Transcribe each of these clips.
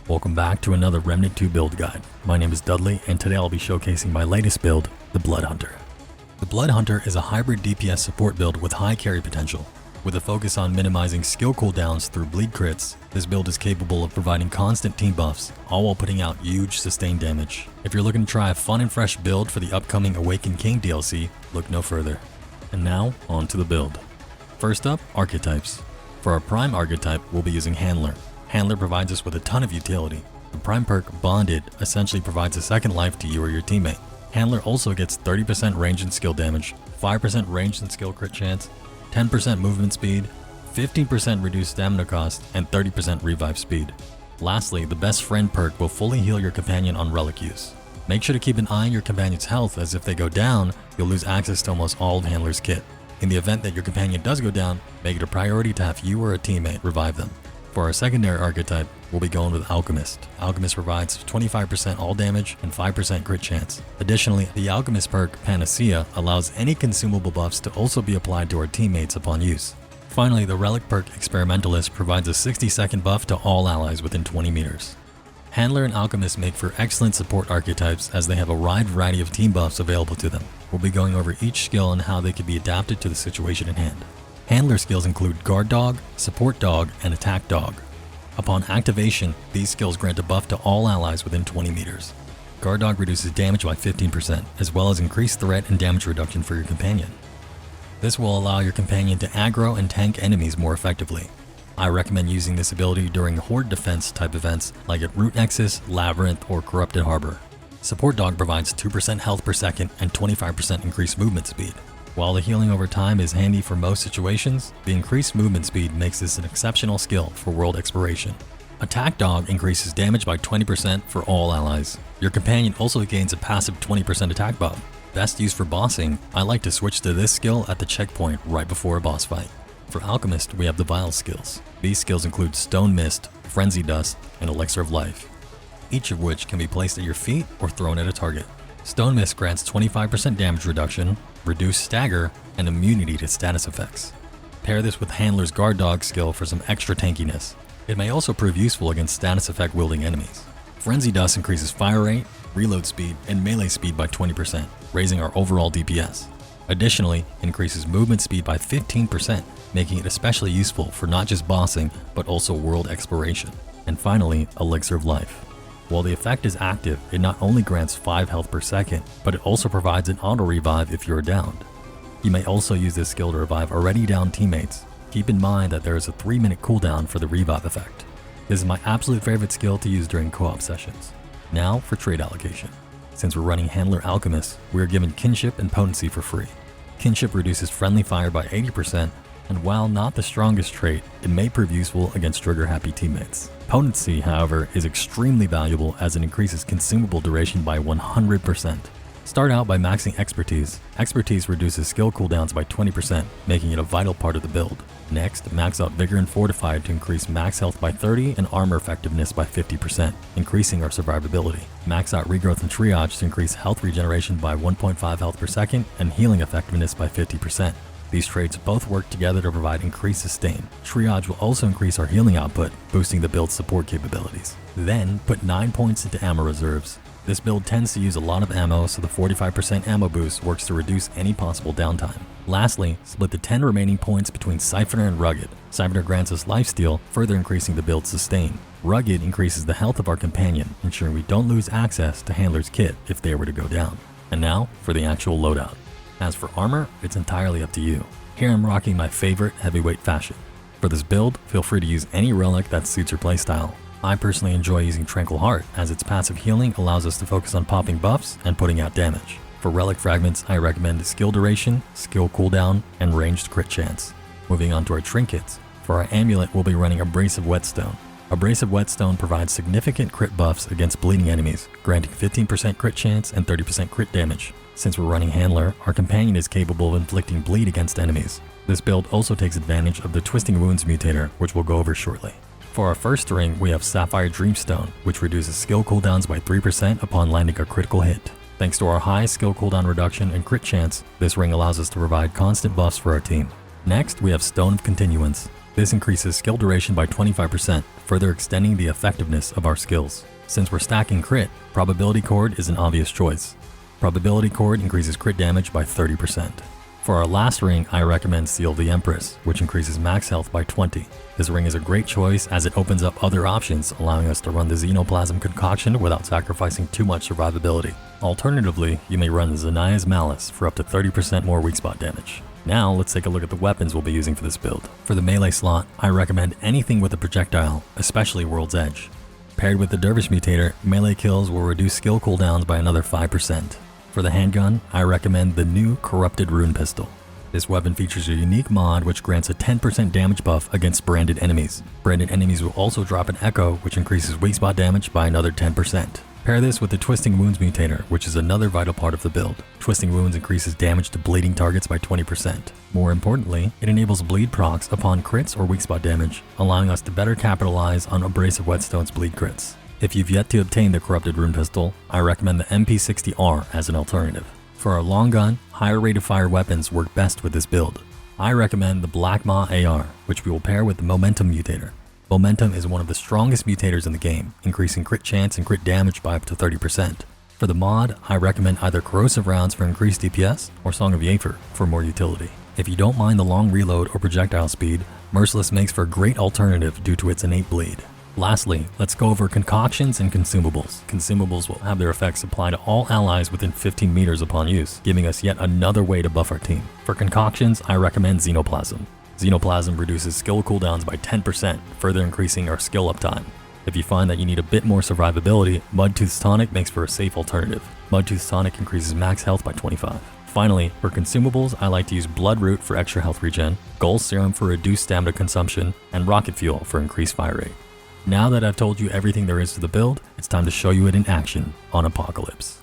Welcome back to another Remnant 2 build guide. My name is Dudley, and today I'll be showcasing my latest build, the Blood Hunter. The Blood Hunter is a hybrid DPS support build with high carry potential. With a focus on minimizing skill cooldowns through bleed crits, this build is capable of providing constant team buffs, all while putting out huge sustained damage. If you're looking to try a fun and fresh build for the upcoming Awakened King DLC, look no further. And now, on to the build. First up, Archetypes. For our Prime Archetype, we'll be using Handler. Handler provides us with a ton of utility. The Prime perk, Bonded, essentially provides a second life to you or your teammate. Handler also gets 30% range and skill damage, 5% range and skill crit chance, 10% movement speed, 15% reduced stamina cost, and 30% revive speed. Lastly, the Best Friend perk will fully heal your companion on Relic use. Make sure to keep an eye on your companion's health, as if they go down, you'll lose access to almost all of Handler's kit. In the event that your companion does go down, make it a priority to have you or a teammate revive them. For our secondary archetype, we'll be going with Alchemist. Alchemist provides 25% all damage and 5% crit chance. Additionally, the Alchemist perk, Panacea, allows any consumable buffs to also be applied to our teammates upon use. Finally, the Relic perk, Experimentalist, provides a 60-second buff to all allies within 20 meters. Handler and Alchemist make for excellent support archetypes, as they have a wide variety of team buffs available to them. We'll be going over each skill and how they can be adapted to the situation at hand. Handler skills include Guard Dog, Support Dog, and Attack Dog. Upon activation, these skills grant a buff to all allies within 20 meters. Guard Dog reduces damage by 15%, as well as increased threat and damage reduction for your companion. This will allow your companion to aggro and tank enemies more effectively. I recommend using this ability during horde defense type events like at Root Nexus, Labyrinth, or Corrupted Harbor. Support Dog provides 2% health per second and 25% increased movement speed. While the healing over time is handy for most situations, the increased movement speed makes this an exceptional skill for world exploration. Attack Dog increases damage by 20% for all allies. Your companion also gains a passive 20% attack buff. Best used for bossing, I like to switch to this skill at the checkpoint right before a boss fight. For Alchemist, we have the Vial skills. These skills include Stone Mist, Frenzy Dust, and Elixir of Life, each of which can be placed at your feet or thrown at a target. Stone Mist grants 25% damage reduction, reduced stagger, and immunity to status effects. Pair this with Handler's Guard Dog skill for some extra tankiness. It may also prove useful against status effect wielding enemies. Frenzy Dust increases fire rate, reload speed, and melee speed by 20%, raising our overall DPS. Additionally, increases movement speed by 15%, making it especially useful for not just bossing, but also world exploration. And finally, Elixir of Life. While the effect is active, it not only grants 5 health per second, but it also provides an auto revive if you're downed. You may also use this skill to revive already downed teammates. Keep in mind that there is a 3-minute cooldown for the revive effect. This is my absolute favorite skill to use during co-op sessions. Now for trait allocation. Since we're running Handler Alchemist, we are given Kinship and Potency for free. Kinship reduces friendly fire by 80%, and while not the strongest trait, it may prove useful against trigger-happy teammates. Potency, however, is extremely valuable as it increases consumable duration by 100%. Start out by maxing Expertise. Expertise reduces skill cooldowns by 20%, making it a vital part of the build. Next, max out Vigor and Fortified to increase max health by 30 and armor effectiveness by 50%, increasing our survivability. Max out Regrowth and Triage to increase health regeneration by 1.5 health per second and healing effectiveness by 50%. These traits both work together to provide increased sustain. Triage will also increase our healing output, boosting the build's support capabilities. Then, put 9 points into ammo reserves. This build tends to use a lot of ammo, so the 45% ammo boost works to reduce any possible downtime. Lastly, split the 10 remaining points between Siphoner and Rugged. Siphoner grants us lifesteal, further increasing the build's sustain. Rugged increases the health of our companion, ensuring we don't lose access to Handler's kit if they were to go down. And now, for the actual loadout. As for armor, it's entirely up to you. Here I'm rocking my favorite heavyweight fashion. For this build, feel free to use any relic that suits your playstyle. I personally enjoy using Tranquil Heart, as its passive healing allows us to focus on popping buffs and putting out damage. For Relic Fragments, I recommend skill duration, skill cooldown, and ranged crit chance. Moving on to our Trinkets. For our Amulet, we'll be running Abrasive Whetstone. Abrasive Whetstone provides significant crit buffs against bleeding enemies, granting 15% crit chance and 30% crit damage. Since we're running Handler, our companion is capable of inflicting bleed against enemies. This build also takes advantage of the Twisting Wounds mutator, which we'll go over shortly. For our first ring, we have Sapphire Dreamstone, which reduces skill cooldowns by 3% upon landing a critical hit. Thanks to our high skill cooldown reduction and crit chance, this ring allows us to provide constant buffs for our team. Next, we have Stone of Continuance. This increases skill duration by 25%, further extending the effectiveness of our skills. Since we're stacking crit, Probability Cord is an obvious choice. Probability Cord increases crit damage by 30%. For our last ring, I recommend Seal of the Empress, which increases max health by 20. This ring is a great choice as it opens up other options, allowing us to run the Xenoplasm concoction without sacrificing too much survivability. Alternatively, you may run the Zanaya's Malice for up to 30% more weak spot damage. Now let's take a look at the weapons we'll be using for this build. For the melee slot, I recommend anything with a projectile, especially World's Edge. Paired with the Dervish Mutator, melee kills will reduce skill cooldowns by another 5%. For the handgun, I recommend the new Corrupted Rune Pistol. This weapon features a unique mod which grants a 10% damage buff against branded enemies. Branded enemies will also drop an Echo, which increases weak spot damage by another 10%. Pair this with the Twisting Wounds Mutator, which is another vital part of the build. Twisting Wounds increases damage to bleeding targets by 20%. More importantly, it enables bleed procs upon crits or weak spot damage, allowing us to better capitalize on Abrasive Whetstone's bleed crits. If you've yet to obtain the Corrupted Rune Pistol, I recommend the MP60R as an alternative. For our long gun, higher rate of fire weapons work best with this build. I recommend the Black Maw AR, which we will pair with the Momentum Mutator. Momentum is one of the strongest mutators in the game, increasing crit chance and crit damage by up to 30%. For the mod, I recommend either Corrosive Rounds for increased DPS or Song of Yeafer for more utility. If you don't mind the long reload or projectile speed, Merciless makes for a great alternative due to its innate bleed. Lastly, let's go over concoctions and consumables. Consumables will have their effects apply to all allies within 15 meters upon use, giving us yet another way to buff our team. For concoctions, I recommend Xenoplasm. Xenoplasm reduces skill cooldowns by 10%, further increasing our skill uptime. If you find that you need a bit more survivability, Mudtooth's Tonic makes for a safe alternative. Mudtooth's Tonic increases max health by 25. Finally, for consumables, I like to use Blood Root for extra health regen, Gold Serum for reduced stamina consumption, and Rocket Fuel for increased fire rate. Now that I've told you everything there is to the build, it's time to show you it in action on Apocalypse.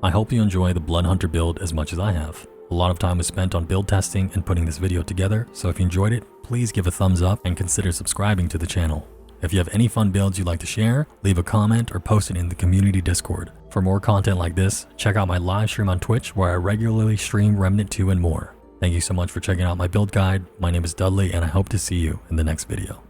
I hope you enjoy the Blood Hunter build as much as I have. A lot of time was spent on build testing and putting this video together, so if you enjoyed it, please give a thumbs up and consider subscribing to the channel. If you have any fun builds you'd like to share, leave a comment or post it in the community Discord. For more content like this, check out my live stream on Twitch where I regularly stream Remnant 2 and more. Thank you so much for checking out my build guide. My name is Dudley and I hope to see you in the next video.